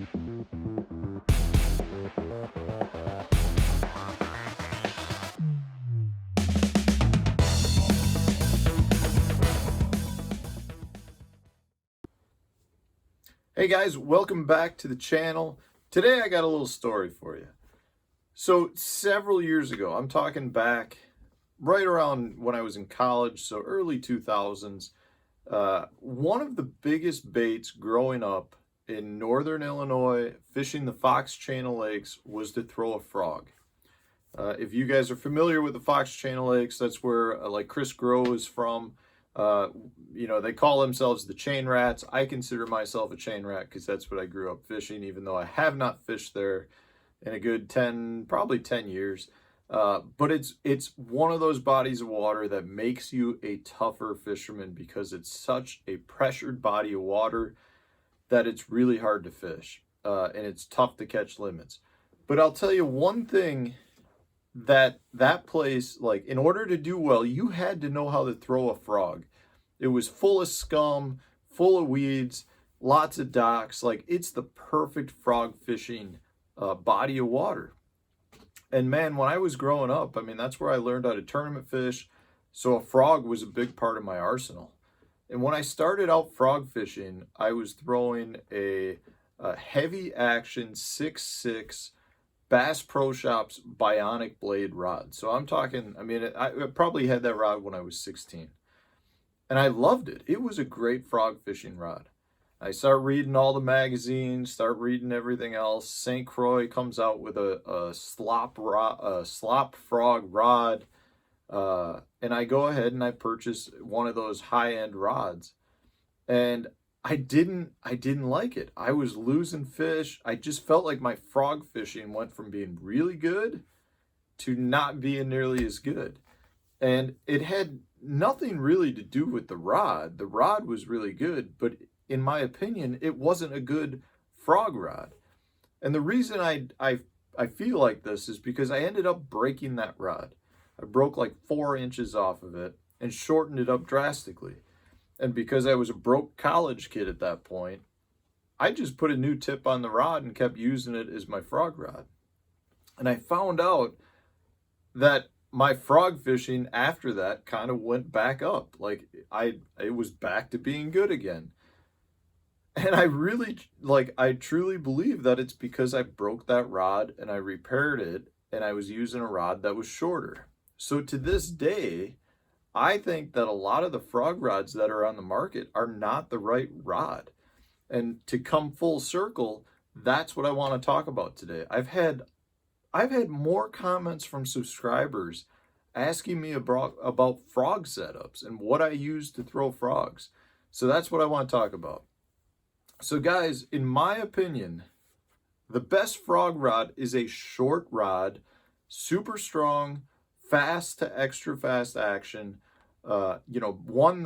Hey guys, welcome back to the channel. Today I got a little story for you. So several years ago, I'm talking back right around when I was in college, so early 2000s, one of the biggest baits growing up in northern Illinois, fishing the Fox Channel Lakes, was to throw a frog. If you guys are familiar with the Fox Channel Lakes, that's where like Chris Grow is from. They call themselves the chain rats. I consider myself a chain rat because that's what I grew up fishing, even though I have not fished there in a good probably 10 years. But it's one of those bodies of water that makes you a tougher fisherman because it's such a pressured body of water that it's really hard to fish. And it's tough to catch limits. But I'll tell you one thing, that place, like, in order to do well, you had to know how to throw a frog. It was full of scum, full of weeds, lots of docks. Like, it's the perfect frog fishing body of water. And man, when I was growing up, I mean, that's where I learned how to tournament fish. So a frog was a big part of my arsenal. And when I started out frog fishing, I was throwing a heavy action 6'6" Bass Pro Shops Bionic Blade rod. So I'm talking, I mean, I probably had that rod when I was 16. And I loved it. It was a great frog fishing rod. I start reading all the magazines, start reading everything else. St. Croix comes out with a slop frog rod. And I go ahead and I purchase one of those high-end rods. And I didn't like it. I was losing fish. I just felt like my frog fishing went from being really good to not being nearly as good. And it had nothing really to do with the rod. The rod was really good, but in my opinion, it wasn't a good frog rod. And the reason I feel like this is because I ended up breaking that rod. I broke like 4 inches off of it and shortened it up drastically. And because I was a broke college kid at that point, I just put a new tip on the rod and kept using it as my frog rod. And I found out that my frog fishing after that kind of went back up. Like, it was back to being good again. And I truly believe that it's because I broke that rod and I repaired it and I was using a rod that was shorter. So to this day, I think that a lot of the frog rods that are on the market are not the right rod. And to come full circle, that's what I want to talk about today. I've had more comments from subscribers asking me about frog setups and what I use to throw frogs. So that's what I want to talk about. So guys, in my opinion, the best frog rod is a short rod, super strong, fast to extra fast action. One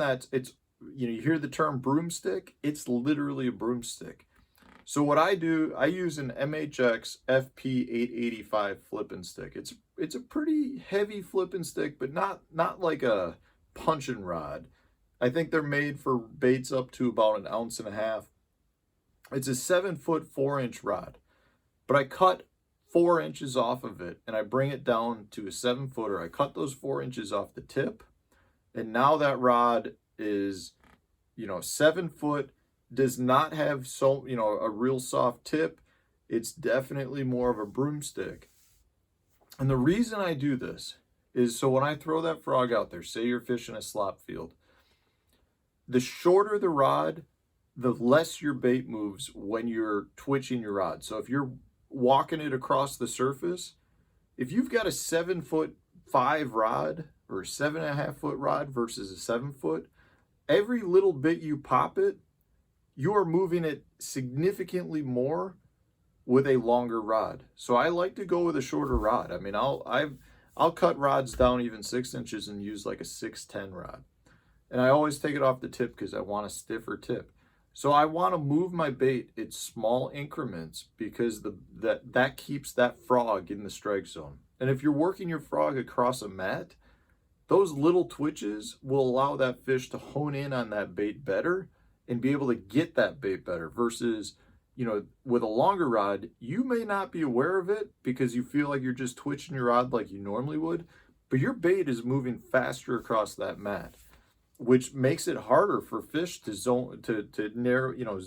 you hear the term broomstick, it's literally a broomstick. So what I do, I use an MHX FP885 flipping stick. It's a pretty heavy flipping stick, but not like a punching rod. I think they're made for baits up to about 1.5 ounces. It's a 7-foot 4-inch rod, but I cut 4 inches off of it and I bring it down to a 7-footer. I cut those 4 inches off the tip, and now that rod is 7 foot, does not have a real soft tip. It's definitely more of a broomstick. And the reason I do this is so when I throw that frog out there, say you're fishing a slop field, the shorter the rod, the less your bait moves when you're twitching your rod. So if you're walking it across the surface, if you've got a 7'5" rod or a 7.5-foot rod versus a 7-foot, every little bit you pop it, you are moving it significantly more with a longer rod. So I like to go with a shorter rod. I mean, I'll cut rods down even 6 inches and use like a 6'10" rod. And I always take it off the tip because I want a stiffer tip. So I want to move my bait in small increments because that keeps that frog in the strike zone. And if you're working your frog across a mat, those little twitches will allow that fish to hone in on that bait better and be able to get that bait better versus, with a longer rod, you may not be aware of it because you feel like you're just twitching your rod like you normally would, but your bait is moving faster across that mat, which makes it harder for fish to narrow,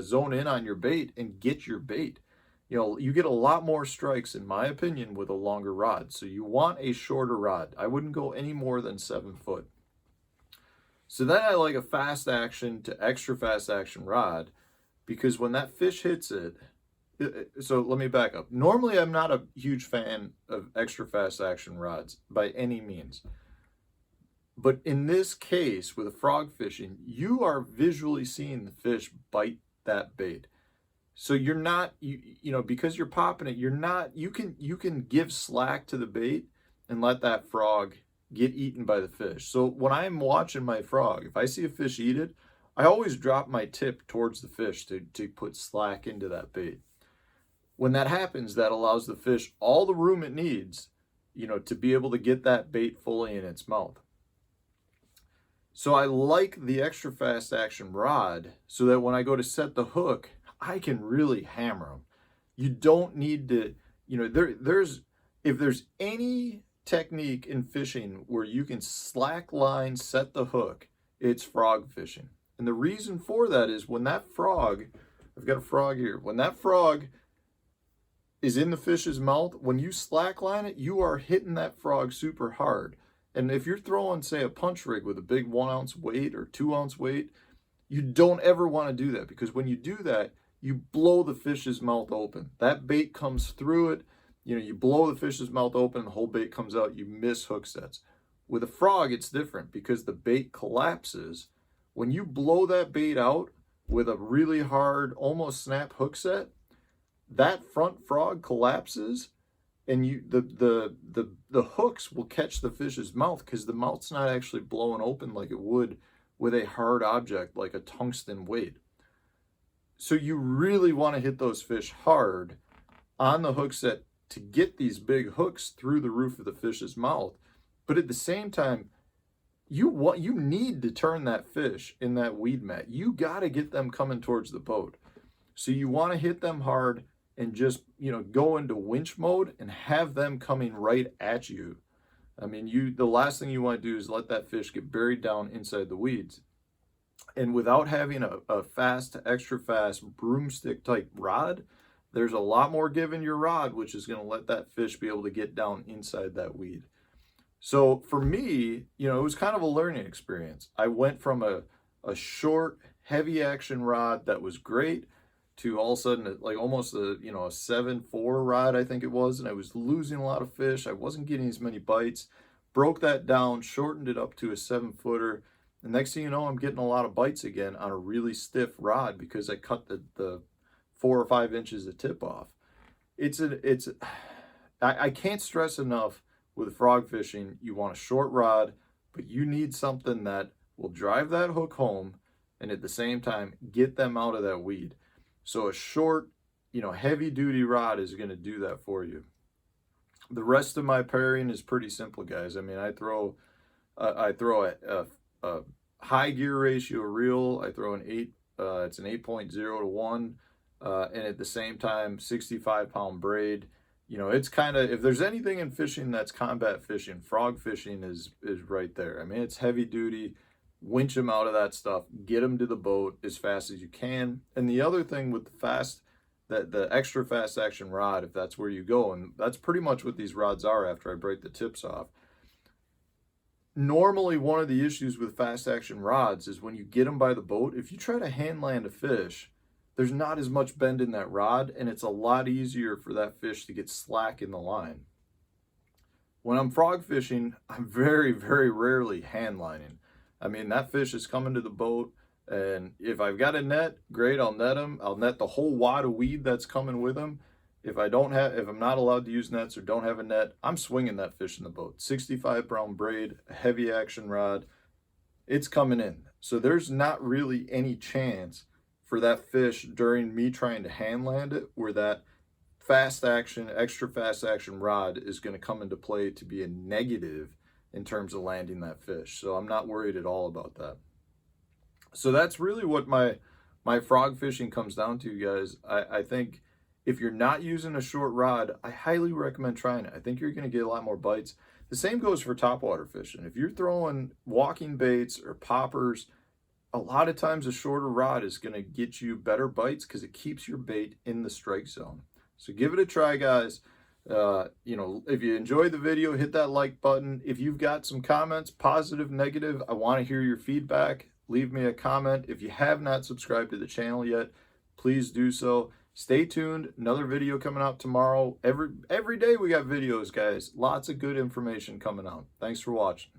zone in on your bait and get your bait. You get a lot more strikes, in my opinion, with a longer rod. So you want a shorter rod. I wouldn't go any more than 7 foot. So then I like a fast action to extra fast action rod, because when that fish hits it, so let me back up. Normally, I'm not a huge fan of extra fast action rods by any means. But in this case, with a frog fishing, you are visually seeing the fish bite that bait. So you're not, because you're popping it, you can give slack to the bait and let that frog get eaten by the fish. So when I'm watching my frog, if I see a fish eat it, I always drop my tip towards the fish to put slack into that bait. When that happens, that allows the fish all the room it needs, to be able to get that bait fully in its mouth. So I like the extra fast action rod so that when I go to set the hook, I can really hammer them. You don't need to, if there's any technique in fishing where you can slack line, set the hook, it's frog fishing. And the reason for that is when that frog, I've got a frog here, when that frog is in the fish's mouth, when you slack line it, you are hitting that frog super hard. And if you're throwing, say, a punch rig with a big 1 ounce weight or 2 ounce weight, you don't ever want to do that, because when you do that, you blow the fish's mouth open. That bait comes through it. You blow the fish's mouth open and the whole bait comes out. You miss hook sets. With a frog, it's different because the bait collapses. When you blow that bait out with a really hard, almost snap hook set, that front frog collapses, and the hooks will catch the fish's mouth because the mouth's not actually blowing open like it would with a hard object like a tungsten weight. So you really want to hit those fish hard on the hook set to get these big hooks through the roof of the fish's mouth. But at the same time, you need to turn that fish in that weed mat. You got to get them coming towards the boat. So you want to hit them hard and just, go into winch mode and have them coming right at you. I mean, the last thing you want to do is let that fish get buried down inside the weeds. And without having a fast, extra fast broomstick type rod, there's a lot more give in your rod, which is going to let that fish be able to get down inside that weed. So for me, it was kind of a learning experience. I went from a short, heavy action rod that was great to all of a sudden like almost a 7.4 rod, I think it was, and I was losing a lot of fish. I wasn't getting as many bites. Broke that down, shortened it up to a 7-footer. The next thing you know, I'm getting a lot of bites again on a really stiff rod because I cut the 4 or 5 inches of tip off. I can't stress enough with frog fishing, you want a short rod, but you need something that will drive that hook home and at the same time get them out of that weed. So a short, heavy duty rod is going to do that for you. The rest of my pairing is pretty simple, guys. I mean, I throw a high gear ratio reel. I throw it's an 8.0 to 1, and at the same time, 65-pound braid. It's kind of, if there's anything in fishing that's combat fishing, frog fishing is right there. I mean, it's heavy duty. Winch them out of that stuff. Get them to the boat as fast as you can. And the other thing with the extra fast action rod, if that's where you go, and that's pretty much what these rods are after I break the tips off. Normally, one of the issues with fast action rods is when you get them by the boat, if you try to hand land a fish, there's not as much bend in that rod, and it's a lot easier for that fish to get slack in the line. When I'm frog fishing, I'm very, very rarely hand lining. I mean, that fish is coming to the boat, and if I've got a net, great, I'll net him. I'll net the whole wad of weed that's coming with him. If I'm not allowed to use nets or don't have a net, I'm swinging that fish in the boat. 65-pound braid, a heavy action rod, it's coming in. So there's not really any chance for that fish during me trying to hand land it where that fast action, extra fast action rod is going to come into play to be a negative in terms of landing that fish. So I'm not worried at all about that. So that's really what my my frog fishing comes down to, you guys, I think if you're not using a short rod, I highly recommend trying it. I think you're going to get a lot more bites. The same goes for topwater fishing. If you're throwing walking baits or poppers, a lot of times a shorter rod is going to get you better bites because it keeps your bait in the strike zone. So give it a try, guys. If you enjoyed the video, hit that like button. If you've got some comments, positive, negative, I want to hear your feedback. Leave me a comment. If you have not subscribed to the channel yet, please do so. Stay tuned. Another video coming out tomorrow. Every day we got videos, guys. Lots of good information coming out. Thanks for watching.